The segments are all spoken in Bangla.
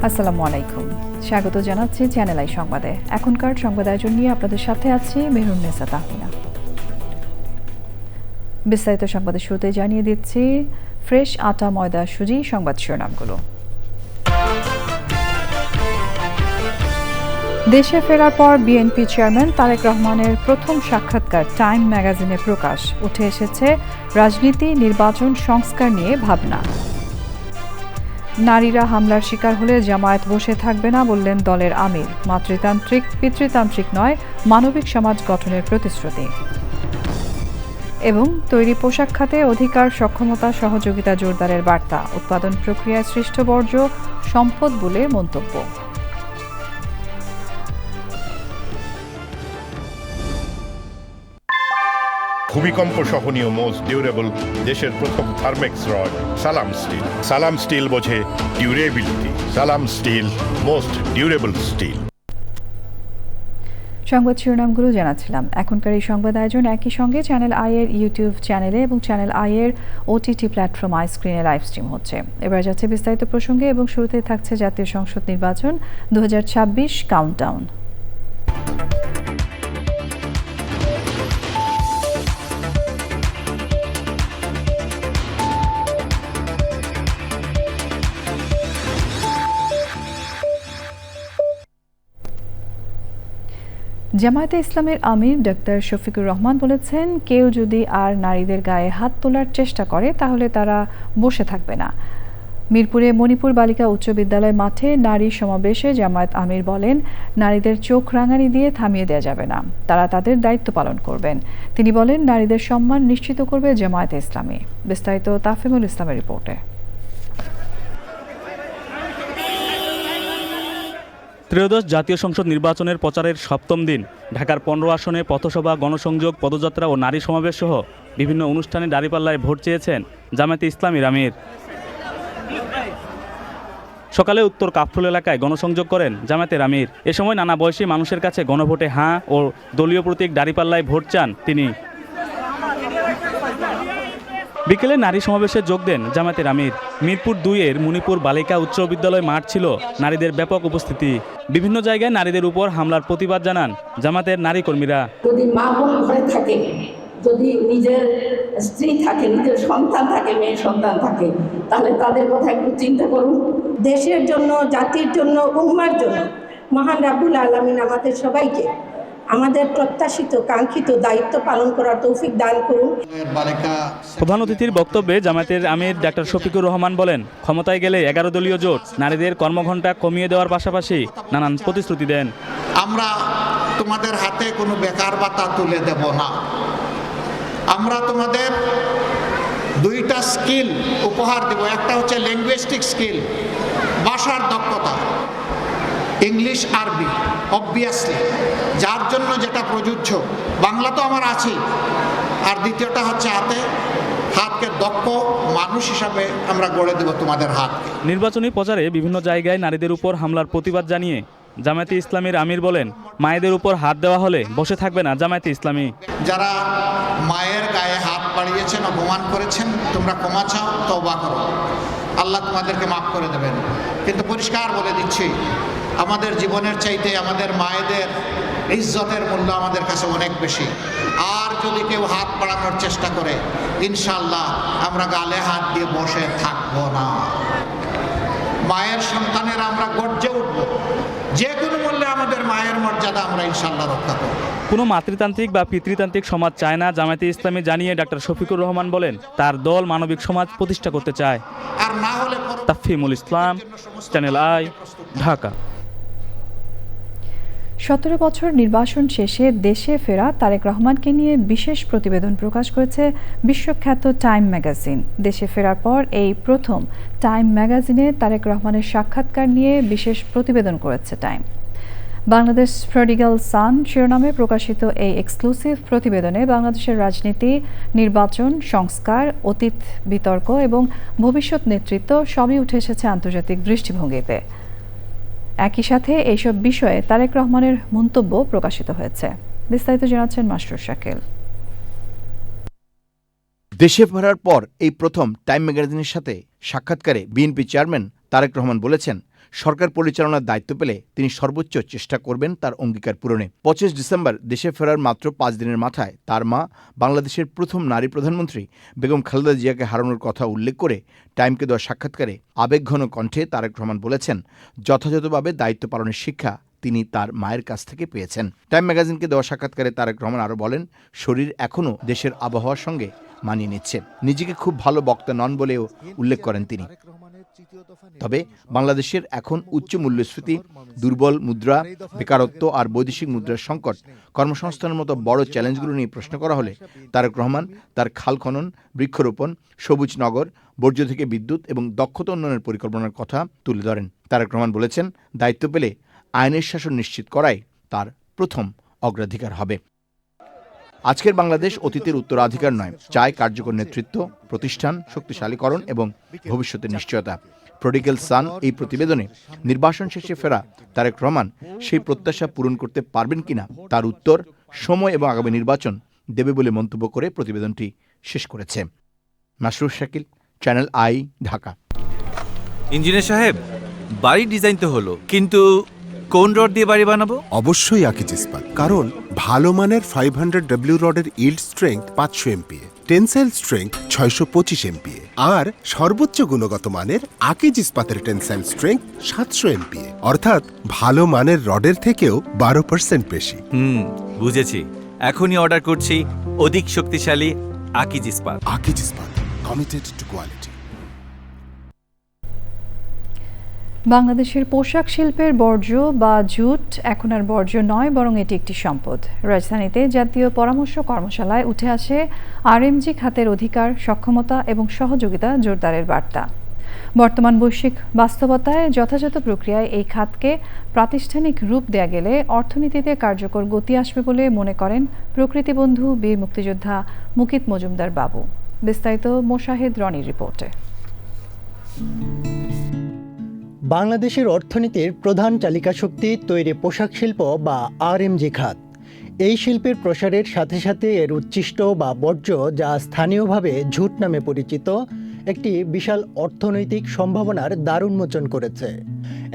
আসসালামু আলাইকুম, স্বাগত জানাচ্ছি চ্যানেল আই সংবাদে। এখনকার সংবাদ আয়োজন নিয়ে আপনাদের সাথে আছি মেহরুন্নেসা তাহমিনা। বিস্তারিত সংবাদের শুরুতে জানিয়ে দিচ্ছি ফ্রেশ আটা ময়দা সুজি সংবাদ শিরোনামগুলো। দেশে ফেরার পর বিএনপি চেয়ারম্যান তারেক রহমানের প্রথম সাক্ষাৎকার টাইম ম্যাগাজিনে প্রকাশ। উঠে এসেছে রাজনীতি, নির্বাচন, সংস্কার নিয়ে ভাবনা। নারীরা হামলার শিকার হলে জামায়াত বসে থাকবে না বললেন দলের আমির। মাতৃতান্ত্রিক পিতৃতান্ত্রিক নয়, মানবিক সমাজ গঠনের প্রতিশ্রুতি। এবং তৈরি পোশাক খাতে অধিকার, সক্ষমতা, সহযোগিতা জোরদারের বার্তা। উৎপাদন প্রক্রিয়ায় সৃষ্ট বর্জ্য সম্পদ বলে মন্তব্য। ভূমিকম্প সহনীয় মোস্ট ডিউরেবল দেশের প্রথম থার্মেক্স রড সালাম স্টিল। সালাম স্টিল বোঝে ডিউরেবিলিটি। সালাম স্টিল, মোস্ট ডিউরেবল স্টিল। সংবাদ শিরোনামগুলো জানাচ্ছিলাম। এখনকার এই সংবাদ আয়োজন একই সঙ্গে চ্যানেল আই এর ইউটিউব চ্যানেলে এবং চ্যানেল আই এর ওটিটি প্ল্যাটফর্ম আই স্ক্রিনে লাইভ স্ট্রিম হচ্ছে। এবার যাচ্ছে বিস্তারিত প্রসঙ্গে এবং শুরুতে থাকছে জাতীয় সংসদ নির্বাচন 2026 কাউন্টডাউন। জামায়াতে ইসলামের আমির ডক্টর শফিকুর রহমান বলেছেন, কেউ যদি আর নারীদের গায়ে হাত তোলার চেষ্টা করে তাহলে তারা বসে থাকবে না। মিরপুরে মণিপুর বালিকা উচ্চ বিদ্যালয় মাঠে নারী সমাবেশে জামায়াত আমির বলেন, নারীদের চোখ রাঙানি দিয়ে থামিয়ে দেওয়া যাবে না, তারা তাদের দায়িত্ব পালন করবেন। তিনি বলেন, নারীদের সম্মান নিশ্চিত করবে জামায়াতে ইসলামী। বিস্তারিত তাফিমুল ইসলামের রিপোর্টে। ত্রয়োদশ জাতীয় সংসদ নির্বাচনের প্রচারের সপ্তম দিন ঢাকার 15 আসনে পথসভা, গণসংযোগ, পদযাত্রা ও নারী সমাবেশ সহ বিভিন্ন অনুষ্ঠানে দাঁড়িপাল্লায় ভোট চেয়েছেন জামায়াতে ইসলামীর আমির। সকালে উত্তর কাফরুল এলাকায় গণসংযোগ করেন জামায়াতের আমির। এ সময় নানা বয়সী মানুষের কাছে গণভোটে হাঁ ও দলীয় প্রতীক দাঁড়িপাল্লায় ভোট চান তিনি। বিকেলে নারী সমাবেশে যোগ দেন জামায়াতের আমির। মিরপুর 2-এর মণিপুর বালিকা উচ্চ বিদ্যালয় মাঠ ছিল নারীদের ব্যাপক উপস্থিতি। বিভিন্ন জায়গায় নারীদের উপর হামলার প্রতিবাদ জানান জামায়াতের নারী কর্মীরা। যদি মা বোন ঘরে থাকে, যদি নিজের স্ত্রী থাকে, নিজের সন্তান থাকে, মেয়ে সন্তান থাকে, তাহলে তাদের কথা একটু চিন্তা করুন। দেশের জন্য, জাতির জন্য, উম্মার জন্য মহান রাব্বুল আলামিন আমাদের সবাইকে আমাদের প্রত্যাশিত কাঙ্ক্ষিত দায়িত্ব পালন করার তৌফিক দান করুন। প্রধান অতিথির বক্তব্যে জামায়াতের আমির ডাক্তার শফিকুর রহমান বলেন, ক্ষমতায় গেলে 11 দলীয় জোট নারীদের কর্মঘণ্টা কমিয়ে দেওয়ার পাশাপাশি নানান প্রতিশ্রুতি দেন। আমরা তোমাদের হাতে কোনো বেকার ভাতা তুলে দেব না। আমরা তোমাদের 2টা স্কিল উপহার দেব। একটা হচ্ছে লিঙ্গুইস্টিক স্কিল, ভাষার দক্ষতা, ইংলিশ আরবি অবভিয়াসলি, যার জন্য যেটা প্রযোজ্য। বাংলা তো আমার আছেই। আর দ্বিতীয়টা হচ্ছে হাতকে দক্ষ মানুষ হিসাবে আমরা গড়ে দেব তোমাদের হাতকে। নির্বাচনী প্রচারে বিভিন্ন জায়গায় নারীদের উপর হামলার প্রতিবাদ জানিয়ে জামায়াতে ইসলামীর আমির বলেন, মায়েদের উপর হাত দেওয়া হলে বসে থাকবে না জামায়াতে ইসলামী। যারা মায়ের গায়ে হাত বাড়িয়েছেন, অপমান করেছেন, তোমরা ক্ষমা চাও, তওবা করো, আল্লাহ তোমাদেরকে মাফ করে দেবেন। কিন্তু পরিষ্কার বলে দিচ্ছি, আমাদের জীবনের চাইতে আমাদের মায়েদের ইজ্জতের মূল্য আমাদের কাছে অনেক বেশি। আর যদি কেউ হাত বাড়ানোর চেষ্টা করে, ইনশাআল্লাহ আমরা গালে হাত দিয়ে বসে থাকবো না। মায়ের সন্তানের আমরা গর্জে উঠব। যে কোনো মূল্যে আমাদের মায়ের মর্যাদা আমরা ইনশাআল্লাহ রক্ষা করব। কোনো মাতৃতান্ত্রিক বা পিতৃতান্ত্রিক সমাজ চায় না জামায়াতে ইসলামী জানিয়ে ডাক্তার শফিকুর রহমান বলেন, তার দল মানবিক সমাজ প্রতিষ্ঠা করতে চায়। আর না হলে তাফিমুল ইসলাম, চ্যানেল আই, ঢাকা। 17 বছর নির্বাসন শেষে দেশে ফেরা তারেক রহমানকে নিয়ে বিশেষ প্রতিবেদন প্রকাশ করেছে বিশ্বখ্যাত টাইম ম্যাগাজিন। দেশে ফেরার পর এই প্রথম টাইম ম্যাগাজিনে তারেক রহমানের সাক্ষাৎকার নিয়ে বিশেষ প্রতিবেদন করেছে টাইম। বাংলাদেশ প্রডিগাল সান শিরোনামে প্রকাশিত এই এক্সক্লুসিভ প্রতিবেদনে বাংলাদেশের রাজনীতি, নির্বাচন, সংস্কার, অতীত বিতর্ক এবং ভবিষ্যৎ নেতৃত্ব সবই উঠে এসেছে আন্তর্জাতিক দৃষ্টিভঙ্গিতে। একই সাথে এইসব বিষয়ে তারেক রহমানের মন্তব্য প্রকাশিত হয়েছে। বিস্তারিত জানাচ্ছেন মাস্টার শাকিল। দেশে ফেরার পর এই প্রথম টাইম ম্যাগাজিনের সাথে সাক্ষাৎকারে বিএনপি চেয়ারম্যান তারেক রহমান বলেছেন, সরকার পরিচালনার দায়িত্ব পেলে তিনি সর্বোচ্চ চেষ্টা করবেন তার অঙ্গীকার পূরণে। 25 ডিসেম্বর দেশে ফেরার মাত্র 5 দিনের মাথায় তার মা বাংলাদেশের প্রথম নারী প্রধানমন্ত্রী বেগম খালেদা জিয়াকে হারানোর কথা উল্লেখ করে টাইমকে দেওয়া সাক্ষাৎকারে আবেগঘন কণ্ঠে তারেক রহমান বলেছেন, যথাযথভাবে দায়িত্ব পালনের শিক্ষা তিনি তার মায়ের কাছ থেকে পেয়েছেন। টাইম ম্যাগাজিনকে দেওয়া সাক্ষাৎকারে তারেক রহমান আরও বলেন, শরীর এখনও দেশের আবহাওয়ার সঙ্গে মানিয়ে নিচ্ছে। নিজেকে খুব ভালো বক্তা নন বলেও উল্লেখ করেন তিনি। তবে বাংলাদেশের এখন উচ্চ মূল্যস্ফীতি, দুর্বল মুদ্রা, বেকারত্ব আর বৈদেশিক মুদ্রার সংকট, কর্মসংস্থানের মতো বড় চ্যালেঞ্জগুলো নিয়ে প্রশ্ন করা হলে তারেক রহমান তার খাল খনন, বৃক্ষরোপণ, সবুজ নগর, বর্জ্য থেকে বিদ্যুৎ এবং দক্ষতা উন্নয়নের পরিকল্পনার কথা তুলে ধরেন। তারেক রহমান বলেছেন, দায়িত্ব পেলে আইনের শাসন নিশ্চিত করাই তার প্রথম অগ্রাধিকার হবে। আজকের বাংলাদেশ অতীতের উত্তরাধিকার নয়, চায় কার্যকর নেতৃত্ব, প্রতিষ্ঠান শক্তিশালীকরণ এবং ভবিষ্যতের নিশ্চয়তা। প্রডিগাল সান এই প্রতিবেদনে নির্বাসন শেষে ফেরা তারেক রহমান সেই প্রত্যাশা পূরণ করতে পারবেন কিনা তার উত্তর সময় এবং আগামী নির্বাচন দেবে বলে মন্তব্য করে প্রতিবেদনটি শেষ করেছে। Masrur Shakil, channel I, Dhaka. Engineer সাহেব, বাড়ি ডিজাইন তো হলো, কিন্তু কোন রড দিয়ে বাড়ি বানাবো? অবশ্যই আকিজ ইস্পাত, কারণ ভালো মানের 500W রডের yield strength 500 MPa, tensile strength 625 MPa আর সর্বোচ্চ গুণগত মানের আকিজ ইস্পাতের টেনসাইল স্ট্রেংথ 700 MPa, অর্থাৎ ভালো মানের রডের থেকেও 12% বেশি। বুঝেছি। এখনই অর্ডার করছি অধিক শক্তিশালী আকিজ ইস্পাত। আকিজ ইস্পাত, কমিটেড টু কোয়ালিটি। বাংলাদেশের পোশাক শিল্পের বর্জ্য বা জুট এখন আর বর্জ্য নয়, বরং এটি একটি সম্পদ। রাজধানীতে জাতীয় পরামর্শ কর্মশালায় উঠে আসে আরএমজি খাতের অধিকার, সক্ষমতা এবং সহযোগিতা জোরদারের বার্তা। বর্তমান বৈশ্বিক বাস্তবতায় যথাযথ প্রক্রিয়ায় এই খাতকে প্রাতিষ্ঠানিক রূপ দেয়া গেলে অর্থনীতিতে কার্যকর গতি আসবে বলে মনে করেন প্রকৃতিবন্ধু বীর মুক্তিযোদ্ধা মুকিত মজুমদার বাবু। বিস্তারিত মোশাহেদ রনির রিপোর্টে। বাংলাদেশের অর্থনীতির প্রধান চালিকা শক্তি তৈরি পোশাক শিল্প বা আরএমজি খাত। এই শিল্পের প্রসারের সাথে সাথে এর উচ্ছিষ্ট বা বর্জ্য, যা স্থানীয়ভাবে ঝুট নামে পরিচিত, একটি বিশাল অর্থনৈতিক সম্ভাবনার দ্বার উন্মোচন করেছে।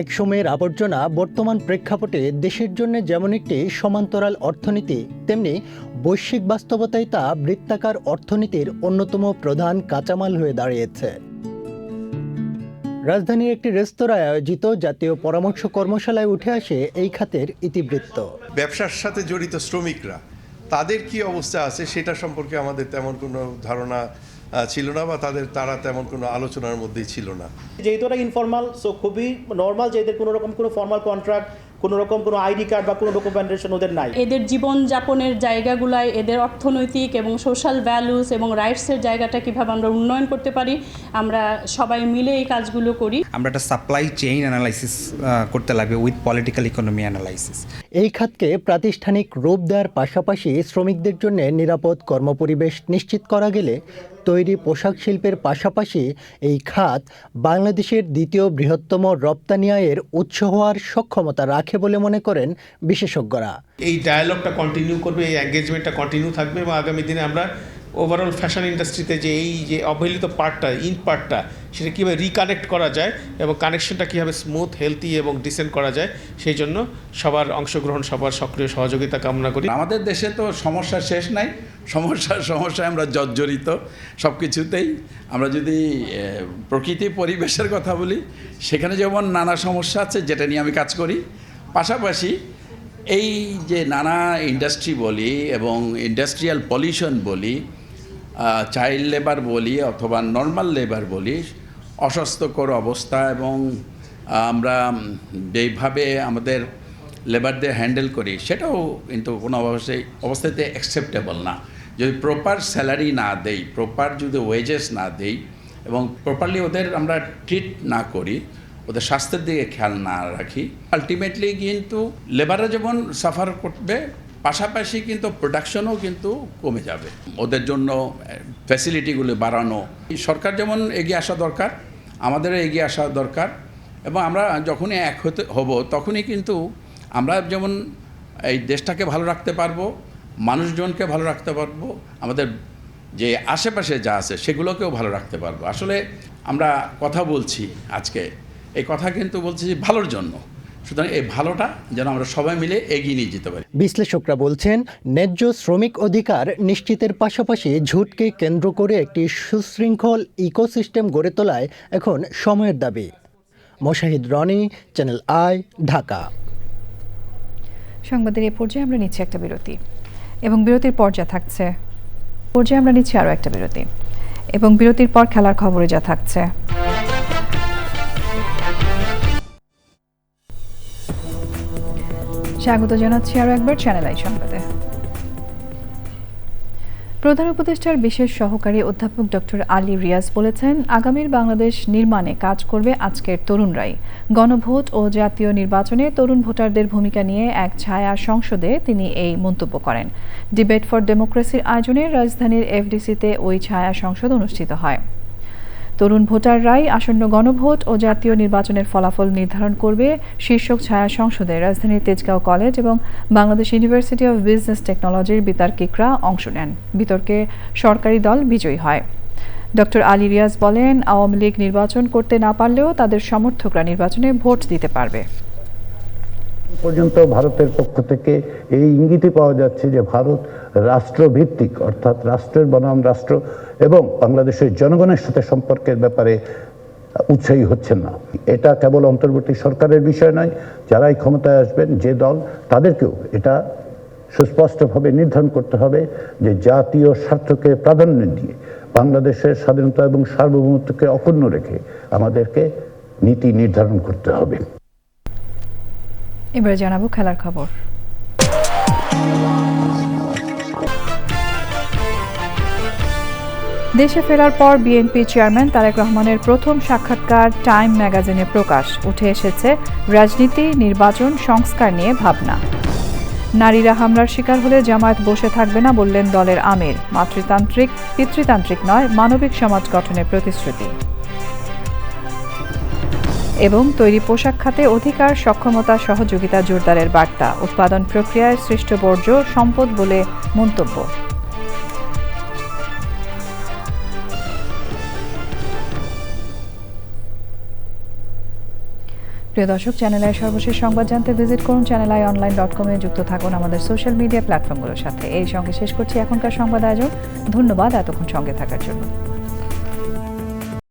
এক সময়ের আবর্জনা বর্তমান প্রেক্ষাপটে দেশের জন্য যেমন একটি সমান্তরাল অর্থনীতি, তেমনি বৈশ্বিক বাস্তবতায় তা বৃত্তাকার অর্থনীতির অন্যতম প্রধান কাঁচামাল হয়ে দাঁড়িয়েছে। রাজধানীর একটি রেস্তোরাঁয় আয়োজিত জাতীয় পরামর্শ কর্মশালায় উঠে আসে এই খাতের ইতিবৃত্ত। ব্যবসার সাথে জড়িত শ্রমিকরা, তাদের কি অবস্থা আছে সেটা সম্পর্কে আমাদের তেমন কোনো ধারণা ছিল না, বা তারা তেমন কোনো আলোচনার মধ্যেই ছিল না। যেহেতু ওরা ইনফর্মাল, সো খুবই নর্মাল যে এদের কোনো রকম কোনো ফর্মাল কন্ট্রাক্ট, কোনো রকম কোনো আইডি কার্ড বা কোনো ডকুমেন্টেশন ওদের নাই। এদের জীবনযাপনের জায়গাগুলায় এদের অর্থনৈতিক এবং সোশ্যাল ভ্যালুস এবং রাইটসের জায়গাটা কীভাবে আমরা উন্নয়ন করতে পারি, আমরা সবাই মিলে এই কাজগুলো করি। আমরা একটা সাপ্লাই চেইন অ্যানালাইসিস করতে লাগবে উইথ পলিটিক্যাল ইকোনমি অ্যানালাইসিস। এই খাতকে প্রাতিষ্ঠানিক রূপ দেওয়ার পাশাপাশি শ্রমিকদের জন্য নিরাপদ কর্মপরিবেশ নিশ্চিত করা গেলে তৈরি পোশাক শিল্পের পাশাপাশি এই খাত বাংলাদেশের দ্বিতীয় বৃহত্তম রপ্তানি আয়ের উৎস হওয়ার সক্ষমতা রাখে বলে মনে করেন বিশেষজ্ঞরা। এই ডায়ালগটা কন্টিনিউ করবে, এই এঙ্গেজমেন্টটা কন্টিনিউ থাকবে এবং আগামী দিনে আমরা ওভারঅল ফ্যাশন ইন্ডাস্ট্রিতে যে এই যে অবহেলিত পার্টটা, পার্টটা, সেটা কীভাবে রিকানেক্ট করা যায় এবং কানেকশনটা কীভাবে স্মুথ, হেলদি এবং ডিসেন্ট করা যায়, সেই জন্য সবার অংশগ্রহণ, সবার সক্রিয় সহযোগিতা কামনা করি। আমাদের দেশে তো সমস্যা শেষ নাই, সমস্যায় আমরা জর্জরিত সব কিছুতেই। আমরা যদি প্রকৃতি পরিবেশের কথা বলি, সেখানে যেমন নানা সমস্যা আছে, যেটা নিয়ে আমি কাজ করি। পাশাপাশি এই যে নানা ইন্ডাস্ট্রি বলি এবং ইন্ডাস্ট্রিয়াল পলিউশন বলি, চাইল্ড লেবার বলি অথবা নর্মাল লেবার বলি, অস্বাস্থ্যকর অবস্থা এবং আমরা যেইভাবে আমাদের লেবারদের হ্যান্ডেল করি, সেটাও কিন্তু কোনো অবস্থাতে অ্যাকসেপ্টেবল না। যদি প্রপার স্যালারি না দেই, প্রপার যদি ওয়েজেস না দেই এবং প্রপারলি ওদের আমরা ট্রিট না করি, ওদের স্বাস্থ্যের দিকে খেয়াল না রাখি, আলটিমেটলি কিন্তু লেবাররা যেমন সাফার করবে, পাশাপাশি কিন্তু প্রোডাকশনও কিন্তু কমে যাবে। ওদের জন্য ফ্যাসিলিটিগুলো বাড়ানো, সরকার যেমন এগিয়ে আসা দরকার, আমাদেরও এগিয়ে আসা দরকার এবং আমরা যখনই এক হব তখনই কিন্তু আমরা যেমন এই দেশটাকে ভালো রাখতে পারবো, মানুষজনকে ভালো রাখতে পারবো, আমাদের যে আশেপাশে যা আছে সেগুলোকেও ভালো রাখতে পারবো। আসলে আমরা কথা বলছি আজকে, এই কথা কিন্তু বলছে যে ভালোর জন্য। সুতরাং এই ভালোটা যেন আমরা সবাই মিলে এগিয়ে নিয়ে যেতে পারি। বিশ্লেষকরা বলছেন, ন্যায্য শ্রমিক অধিকার নিশ্চিতের পাশাপাশি ঝুটকে কেন্দ্র করে একটি সুশৃঙ্খল ইকোসিস্টেম গড়ে তোলায় এখন সময়ের দাবি। Moshahid Roni, channel I, Dhaka. সংবাদের এই পর্যায়ে আমরা নিচ্ছি একটা বিরতি এবং বিরতির আমরা নিচ্ছি আরও একটা বিরতি এবং বিরতির পর খেলার খবরে যা থাকছে। স্বাগত জানাচ্ছি আরও একবার চ্যানেল আই সংবাদে। প্রধান উপদেষ্টার বিশেষ সহকারী অধ্যাপক ডক্টর আলী রিয়াজ বলেছেন, আগামীর বাংলাদেশ নির্মাণে কাজ করবে আজকের তরুণরাই। গণভোট ও জাতীয় নির্বাচনে তরুণ ভোটারদের ভূমিকা নিয়ে এক ছায়া সংসদে তিনি এই মন্তব্য করেন। ডিবেট ফর ডেমোক্রেসির আয়োজনে রাজধানীর এফডিসিতে ওই ছায়া সংসদ অনুষ্ঠিত হয়। তরুণ ভোটাররাই আসন্ন গণভোট ও জাতীয় নির্বাচনের ফলাফল নির্ধারণ করবে শীর্ষক ছায়া সংসদে রাজধানীর তেজগাঁও কলেজ এবং বাংলাদেশ ইউনিভার্সিটি অব বিজনেস টেকনোলজির বিতার্কিকরা অংশ নেন। বিতর্কে সরকারি দল বিজয়ী হয়। ডক্টর আলী রিয়াজ বলেন, আওয়ামী লীগ নির্বাচন করতে না পারলেও তাদের সমর্থকরা নির্বাচনে ভোট দিতে পারবে। পর্যন্ত ভারতের পক্ষ থেকে এই ইঙ্গিতই পাওয়া যাচ্ছে যে ভারত রাষ্ট্রভিত্তিক, অর্থাৎ রাষ্ট্রের বনাম রাষ্ট্র এবং বাংলাদেশের জনগণের সাথে সম্পর্কের ব্যাপারে উৎসাহী হচ্ছেন না। এটা কেবল অন্তর্বর্তী সরকারের বিষয় নয়, যারাই ক্ষমতায় আসবেন যে দল, তাদেরকেও এটা সুস্পষ্টভাবে নির্ধারণ করতে হবে যে জাতীয় স্বার্থকে প্রাধান্য দিয়ে বাংলাদেশের স্বাধীনতা এবং সার্বভৌমত্বকে অক্ষুণ্ণ রেখে আমাদেরকে নীতি নির্ধারণ করতে হবে। এবারে জানাবো খেলার খবর। দেশে ফেরার পর বিএনপি চেয়ারম্যান তারেক রহমানের প্রথম সাক্ষাৎকার টাইম ম্যাগাজিনে প্রকাশ। উঠে এসেছে রাজনীতি, নির্বাচন, সংস্কার নিয়ে ভাবনা। নারীরা হামলার শিকার হলে জামায়াত বসে থাকবে না বললেন দলের আমির। পিতৃতান্ত্রিক নয়, মানবিক সমাজ গঠনের প্রতিশ্রুতি। এবং তৈরি পোশাক খাতে অধিকার, সক্ষমতা, সহযোগিতা জোরদারের বার্তা। উৎপাদন প্রক্রিয়ায় সৃষ্ট বর্জ্য সম্পদ বলে মন্তব্য। প্রিয় দর্শক, চ্যানেল আই সর্বশেষ সংবাদ জানতে ভিজিট করুন channelionline.com-এ। যুক্ত থাকুন আমাদের সোশ্যাল মিডিয়া প্ল্যাটফর্মগুলোর সাথে। এই সঙ্গে শেষ করছি এখনকার সংবাদ আয়োজন। ধন্যবাদ এতক্ষণ সঙ্গে থাকার জন্য।